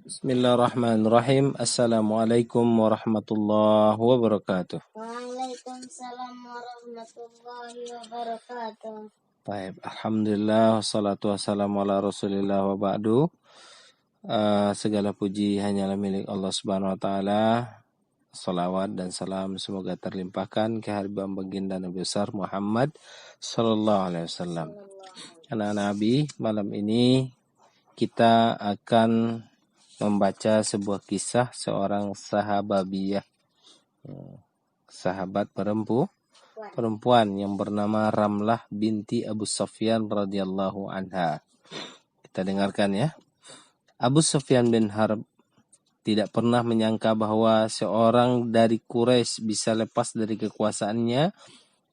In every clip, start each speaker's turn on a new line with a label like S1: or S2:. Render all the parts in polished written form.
S1: Bismillahirrahmanirrahim. Assalamualaikum warahmatullahi wabarakatuh.
S2: Waalaikumsalam warahmatullahi wabarakatuh.
S1: Baik, alhamdulillah wassalatu wassalamu ala Rasulillah wa ba'du. Segala puji hanyalah milik Allah Subhanahu wa taala. Salawat dan salam semoga terlimpahkan ke Habib baginda Nabi besar Muhammad sallallahu alaihi wasallam. Anak-anak Nabi, malam ini kita akan membaca sebuah kisah seorang sahababiyah, sahabat perempuan yang bernama Ramlah binti Abu Sufyan radhiyallahu anha. Kita dengarkan ya. Abu Sufyan bin Harb tidak pernah menyangka bahwa seorang dari Quraisy bisa lepas dari kekuasaannya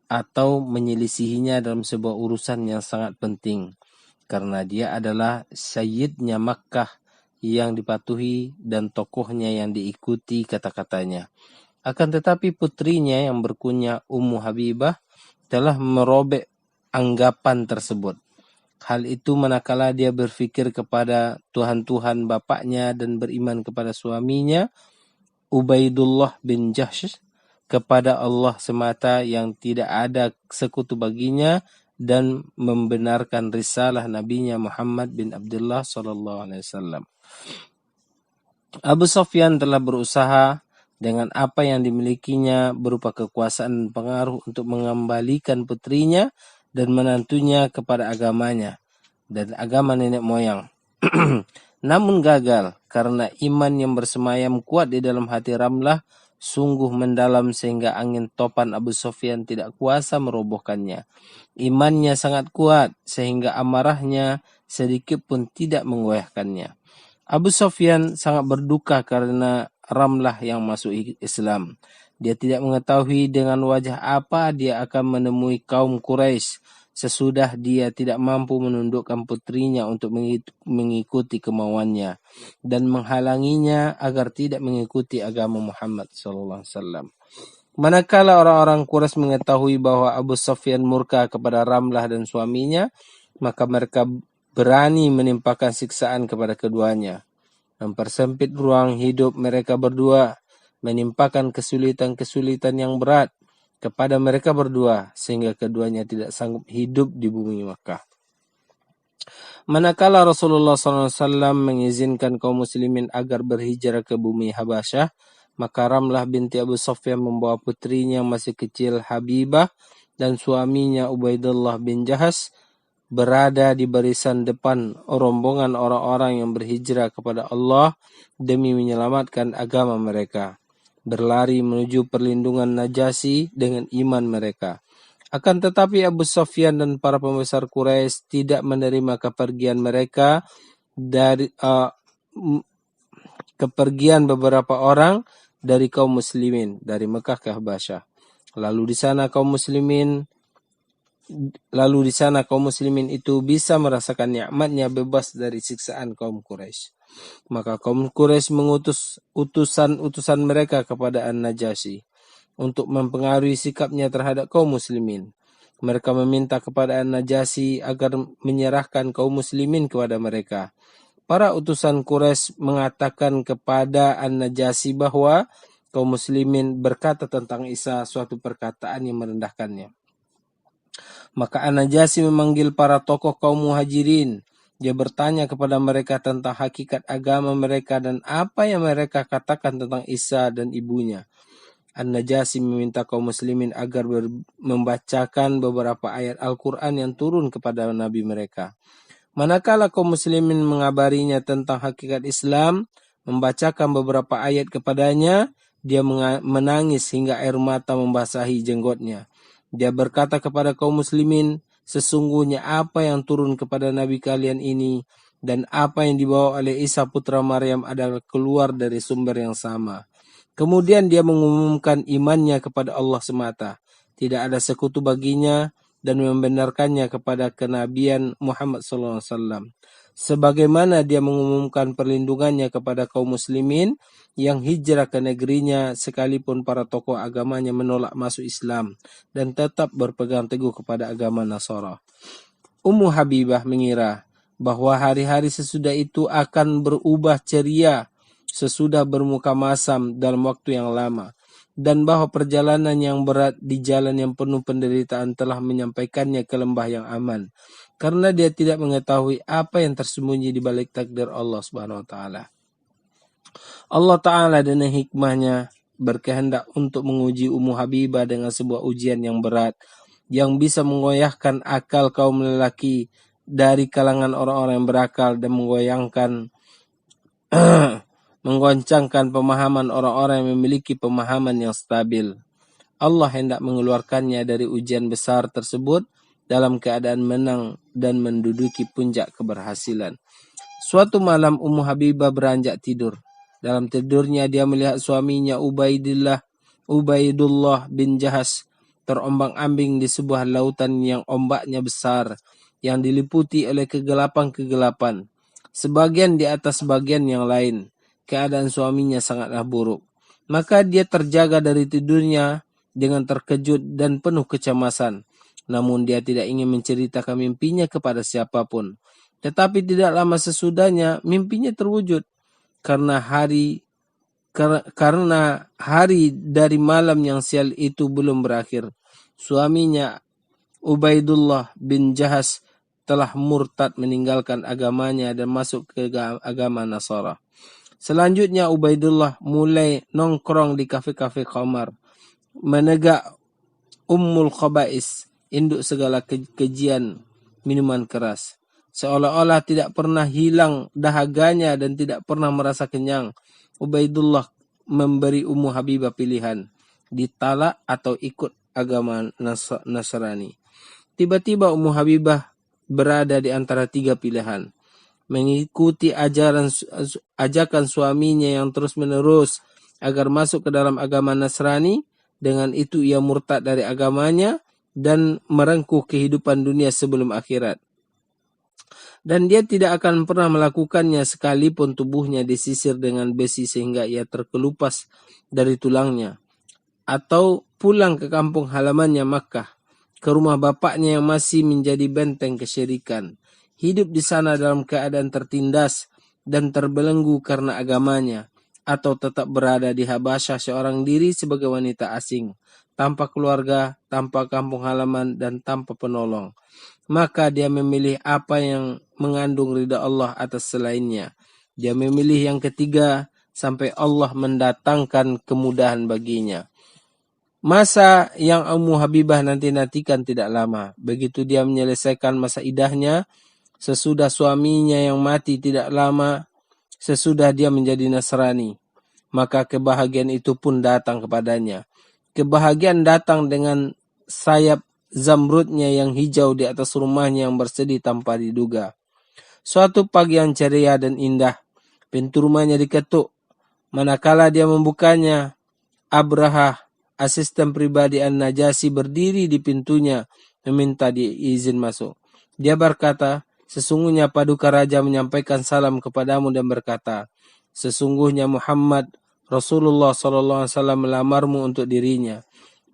S1: atau menyelisihinya dalam sebuah urusan yang sangat penting, karena dia adalah sayyidnya Makkah yang dipatuhi dan tokohnya yang diikuti kata-katanya. Akan tetapi putrinya yang berkunyah Ummu Habibah telah merobek anggapan tersebut. Hal itu manakala dia berfikir kepada Tuhan-Tuhan bapaknya dan beriman kepada suaminya Ubaidullah bin Jahsh, kepada Allah semata yang tidak ada sekutu baginya, dan membenarkan risalah nabinya Muhammad bin Abdullah sallallahu alaihi wasallam. Abu Sufyan telah berusaha dengan apa yang dimilikinya berupa kekuasaan dan pengaruh untuk mengembalikan putrinya dan menantunya kepada agamanya dan agama nenek moyang. Namun gagal karena iman yang bersemayam kuat di dalam hati Ramlah sungguh mendalam sehingga angin topan Abu Sufyan tidak kuasa merobohkannya. Imannya sangat kuat sehingga amarahnya sedikit pun tidak menggoyahkannya. Abu Sufyan sangat berduka karena Ramlah yang masuk Islam. Dia tidak mengetahui dengan wajah apa dia akan menemui kaum Quraisy sesudah dia tidak mampu menundukkan putrinya untuk mengikuti kemauannya dan menghalanginya agar tidak mengikuti agama Muhammad SAW. Manakala orang-orang Quraisy mengetahui bahwa Abu Sufyan murka kepada Ramlah dan suaminya, maka mereka berani menimpakan siksaan kepada keduanya, mempersempit ruang hidup mereka berdua, menimpakan kesulitan-kesulitan yang berat kepada mereka berdua sehingga keduanya tidak sanggup hidup di bumi Makkah. Manakala Rasulullah SAW mengizinkan kaum muslimin agar berhijrah ke bumi Habasyah, maka Ramlah binti Abu Sufyan membawa putrinya yang masih kecil Habibah dan suaminya Ubaidullah bin Jahsh berada di barisan depan rombongan orang-orang yang berhijrah kepada Allah demi menyelamatkan agama mereka, berlari menuju perlindungan Najasyi dengan iman mereka. Akan tetapi Abu Sufyan dan para pembesar Quraisy tidak menerima kepergian mereka dari kepergian beberapa orang dari kaum muslimin dari Mekah ke Habasyah. Lalu di sana kaum muslimin itu bisa merasakan nikmatnya bebas dari siksaan kaum Quraisy. Maka kaum Quraisy mengutus utusan mereka kepada An-Najasyi untuk mempengaruhi sikapnya terhadap kaum muslimin. Mereka meminta kepada An-Najasyi agar menyerahkan kaum muslimin kepada mereka. Para utusan Quraisy mengatakan kepada An-Najasyi bahwa kaum muslimin berkata tentang Isa suatu perkataan yang merendahkannya. Maka An-Najasyi memanggil para tokoh kaum muhajirin. Dia bertanya kepada mereka tentang hakikat agama mereka dan apa yang mereka katakan tentang Isa dan ibunya. An-Najasyi meminta kaum muslimin agar membacakan beberapa ayat Al-Quran yang turun kepada Nabi mereka. Manakala kaum muslimin mengabarinya tentang hakikat Islam, membacakan beberapa ayat kepadanya, dia menangis hingga air mata membasahi jenggotnya. Dia berkata kepada kaum muslimin, sesungguhnya apa yang turun kepada Nabi kalian ini dan apa yang dibawa oleh Isa putra Maryam adalah keluar dari sumber yang sama. Kemudian dia mengumumkan imannya kepada Allah semata, tidak ada sekutu baginya, dan membenarkannya kepada kenabian Muhammad SAW. Sebagaimana dia mengumumkan perlindungannya kepada kaum muslimin yang hijrah ke negerinya sekalipun para tokoh agamanya menolak masuk Islam dan tetap berpegang teguh kepada agama Nasara. Ummu Habibah mengira bahwa hari-hari sesudah itu akan berubah ceria sesudah bermuka masam dalam waktu yang lama, dan bahwa perjalanan yang berat di jalan yang penuh penderitaan telah menyampaikannya ke lembah yang aman, karena dia tidak mengetahui apa yang tersembunyi di balik takdir Allah Subhanahu wa taala. Allah taala dengan hikmahnya berkehendak untuk menguji Ummu Habibah dengan sebuah ujian yang berat yang bisa menggoyahkan akal kaum lelaki dari kalangan orang-orang yang berakal dan menggoncangkan pemahaman orang-orang yang memiliki pemahaman yang stabil. Allah hendak mengeluarkannya dari ujian besar tersebut dalam keadaan menang dan menduduki puncak keberhasilan. Suatu malam Ummu Habibah beranjak tidur. Dalam tidurnya dia melihat suaminya Ubaidullah bin Jahas terombang-ambing di sebuah lautan yang ombaknya besar, yang diliputi oleh kegelapan-kegelapan. Sebagian di atas sebagian yang lain. Keadaan suaminya sangatlah buruk. Maka dia terjaga dari tidurnya dengan terkejut dan penuh kecemasan. Namun dia tidak ingin menceritakan mimpinya kepada siapapun. Tetapi tidak lama sesudahnya mimpinya terwujud. Karena hari dari malam yang sial itu belum berakhir. Suaminya Ubaidullah bin Jahas telah murtad meninggalkan agamanya dan masuk ke agama Nasara. Selanjutnya Ubaidullah mulai nongkrong di kafe-kafe khamar, menegak Ummul Khaba'is, induk segala kejian minuman keras. Seolah-olah tidak pernah hilang dahaganya dan tidak pernah merasa kenyang. Ubaidullah memberi Ummu Habibah pilihan, ditalak atau ikut agama Nasrani. Tiba-tiba Ummu Habibah berada di antara tiga pilihan. Mengikuti ajakan suaminya yang terus-menerus agar masuk ke dalam agama Nasrani, dengan itu ia murtad dari agamanya dan merengkuh kehidupan dunia sebelum akhirat. Dan dia tidak akan pernah melakukannya sekalipun tubuhnya disisir dengan besi sehingga ia terkelupas dari tulangnya. Atau pulang ke kampung halamannya Makkah, ke rumah bapaknya yang masih menjadi benteng kesyirikan. Hidup di sana dalam keadaan tertindas dan terbelenggu karena agamanya. Atau tetap berada di Habasyah seorang diri sebagai wanita asing, tanpa keluarga, tanpa kampung halaman, dan tanpa penolong. Maka dia memilih apa yang mengandung ridha Allah atas selainnya. Dia memilih yang ketiga sampai Allah mendatangkan kemudahan baginya. Masa yang Ummu Habibah nanti-nantikan tidak lama. Begitu dia menyelesaikan masa idahnya, sesudah suaminya yang mati tidak lama, sesudah dia menjadi Nasrani, maka kebahagiaan itu pun datang kepadanya. Kebahagiaan datang dengan sayap zamrudnya yang hijau di atas rumahnya yang bersedih tanpa diduga. Suatu pagi yang ceria dan indah, pintu rumahnya diketuk. Manakala dia membukanya, Abraha, asisten pribadi An-Najasyi, berdiri di pintunya meminta izin masuk. Dia berkata, sesungguhnya paduka raja menyampaikan salam kepadamu dan berkata, sesungguhnya Muhammad Rasulullah SAW melamarmu untuk dirinya.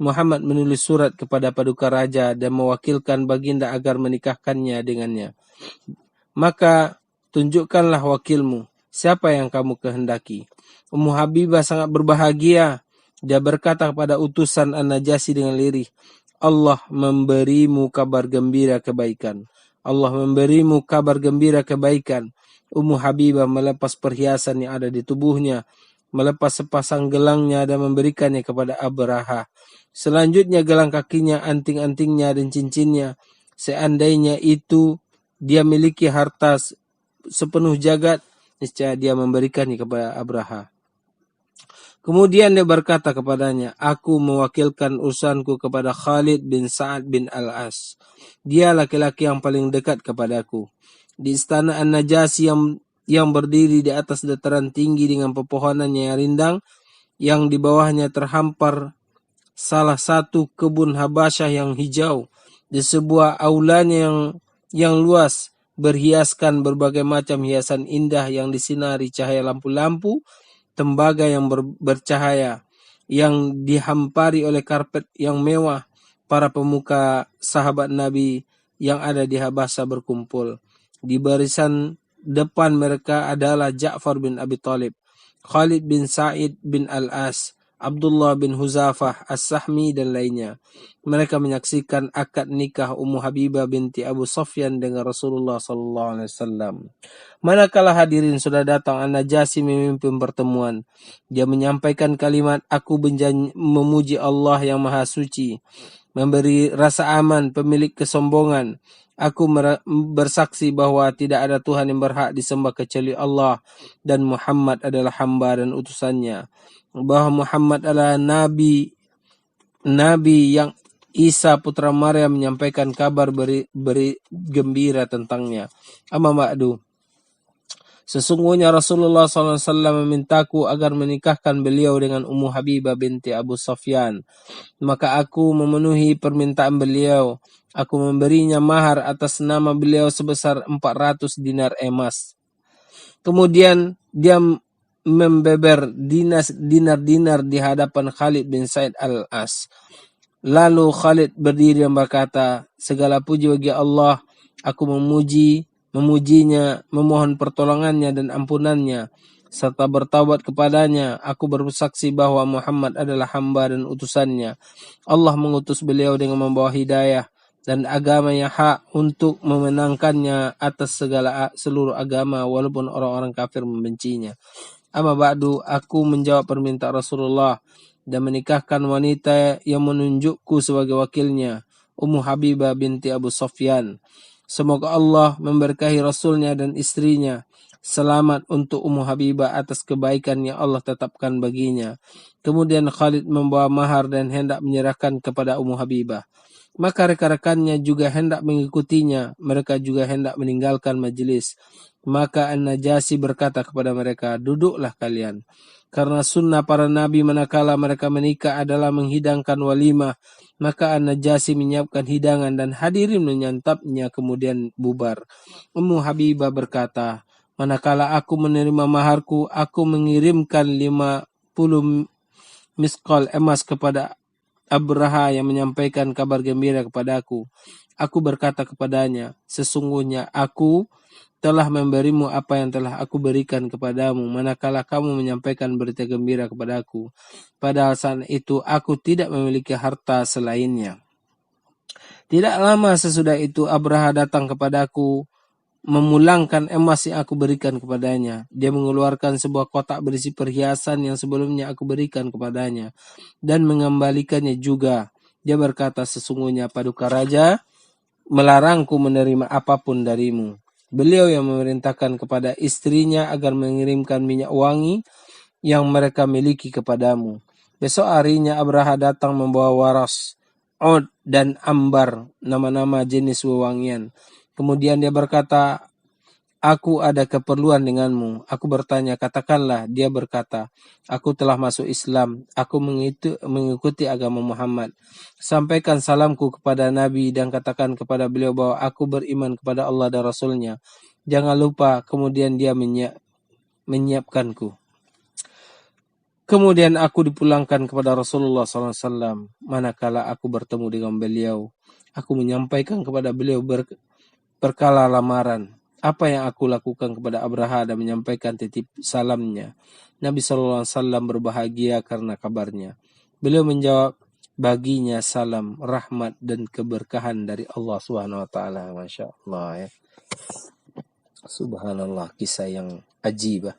S1: Muhammad menulis surat kepada paduka raja dan mewakilkan baginda agar menikahkannya dengannya. Maka tunjukkanlah wakilmu, siapa yang kamu kehendaki. Ummu Habibah sangat berbahagia. Dia berkata kepada utusan An-Najasyi dengan lirih, Allah memberimu kabar gembira kebaikan. Allah memberimu kabar gembira kebaikan. Ummu Habibah melepas perhiasan yang ada di tubuhnya, melepas sepasang gelangnya dan memberikannya kepada Abraha. Selanjutnya gelang kakinya, anting-antingnya dan cincinnya. Seandainya itu dia miliki harta sepenuh jagat, niscaya dia memberikannya kepada Abraha. Kemudian dia berkata kepadanya, aku mewakilkan urusanku kepada Khalid bin Sa'ad bin Al-As. Dia laki-laki yang paling dekat kepadaku. Di istana An-Najasyi yang berdiri di atas dataran tinggi dengan pepohonannya yang rindang, yang di bawahnya terhampar salah satu kebun Habasyah yang hijau, di sebuah aulanya yang luas, berhiaskan berbagai macam hiasan indah yang disinari cahaya lampu-lampu, tembaga yang bercahaya, yang dihampari oleh karpet yang mewah. Para pemuka sahabat Nabi yang ada di Habasyah berkumpul. Di barisan depan mereka adalah Ja'far bin Abi Thalib, Khalid bin Sa'id bin Al-As, Abdullah bin Huzafah As-Sahmi dan lainnya. Mereka menyaksikan akad nikah Ummu Habibah binti Abu Sufyan dengan Rasulullah SAW. Manakala hadirin sudah datang, An-Najasyi memimpin pertemuan. Dia menyampaikan kalimat, aku memuji Allah yang Maha Suci, memberi rasa aman pemilik kesombongan. Aku bersaksi bahwa tidak ada Tuhan yang berhak disembah kecuali Allah, dan Muhammad adalah hamba dan utusannya. Bahwa Muhammad adalah nabi yang Isa putra Maryam menyampaikan kabar beri gembira tentangnya. Amma ba'du. Sesungguhnya Rasulullah SAW memintaku agar menikahkan beliau dengan Ummu Habibah binti Abu Sufyan. Maka aku memenuhi permintaan beliau. Aku memberinya mahar atas nama beliau sebesar 400 dinar emas. Kemudian dia membeber dinar-dinar di hadapan Khalid bin Sa'id Al-As. Lalu Khalid berdiri dan berkata, segala puji bagi Allah, aku memujinya, memohon pertolongannya dan ampunannya, serta bertaubat kepadanya. Aku bersaksi bahwa Muhammad adalah hamba dan utusannya. Allah mengutus beliau dengan membawa hidayah dan agama yang hak untuk memenangkannya atas seluruh agama, walaupun orang-orang kafir membencinya. Amma ba'du, aku menjawab permintaan Rasulullah dan menikahkan wanita yang menunjukku sebagai wakilnya, Ummu Habibah binti Abu Sufyan. Semoga Allah memberkahi Rasulnya dan istrinya. Selamat untuk Ummu Habibah atas kebaikan yang Allah tetapkan baginya. Kemudian Khalid membawa mahar dan hendak menyerahkan kepada Ummu Habibah. Maka rekan-rekannya juga hendak mengikutinya. Mereka juga hendak meninggalkan majelis. Maka An-Najasyi berkata kepada mereka, duduklah kalian. Karena sunnah para nabi manakala mereka menikah adalah menghidangkan walimah. Maka An-Najasyi menyiapkan hidangan dan hadirin menyantapnya kemudian bubar. Ummu Habibah berkata, manakala aku menerima maharku, aku mengirimkan 50 miskal emas kepada Abraha yang menyampaikan kabar gembira kepadaku. Aku berkata kepadanya, sesungguhnya aku telah memberimu apa yang telah aku berikan kepadamu, manakala kamu menyampaikan berita gembira kepadaku. Padahal saat itu aku tidak memiliki harta selainnya. Tidak lama sesudah itu Abraha datang kepadaku, memulangkan emas yang aku berikan kepadanya. Dia mengeluarkan sebuah kotak berisi perhiasan yang sebelumnya aku berikan kepadanya dan mengembalikannya juga. Dia berkata, sesungguhnya paduka raja melarangku menerima apapun darimu. Beliau yang memerintahkan kepada istrinya agar mengirimkan minyak wangi yang mereka miliki kepadamu. Besok harinya Abraha datang membawa waras, od dan ambar, nama-nama jenis wewangian. Kemudian dia berkata, aku ada keperluan denganmu. Aku bertanya, katakanlah. Dia berkata, aku telah masuk Islam. Aku mengikuti agama Muhammad. Sampaikan salamku kepada Nabi dan katakan kepada beliau bahwa aku beriman kepada Allah dan Rasulnya. Jangan lupa. Kemudian dia menyiapkanku. Kemudian aku dipulangkan kepada Rasulullah SAW. Manakala aku bertemu dengan beliau, aku menyampaikan kepada beliau perkara lamaran. Apa yang aku lakukan kepada Abraha dan menyampaikan titip salamnya. Nabi SAW berbahagia karena kabarnya. Beliau menjawab, baginya salam, rahmat dan keberkahan dari Allah SWT. Masya Allah ya. Subhanallah, kisah yang ajibah.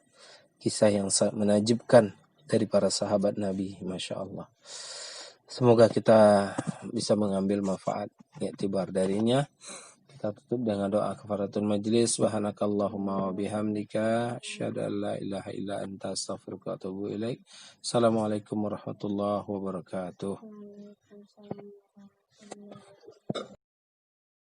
S1: Kisah yang menajibkan dari para sahabat Nabi. Masya Allah. Semoga kita bisa mengambil manfaat iktibar darinya. Kita tutup dengan doa kafaratul majlis. Subhanakallahumma wa bihamdika asyhadu an la ilaha illa anta astaghfiruka wa atubu ilaik. Assalamualaikum warahmatullahi wabarakatuh.
S2: Waalaikumsalam warahmatullahi wabarakatuh.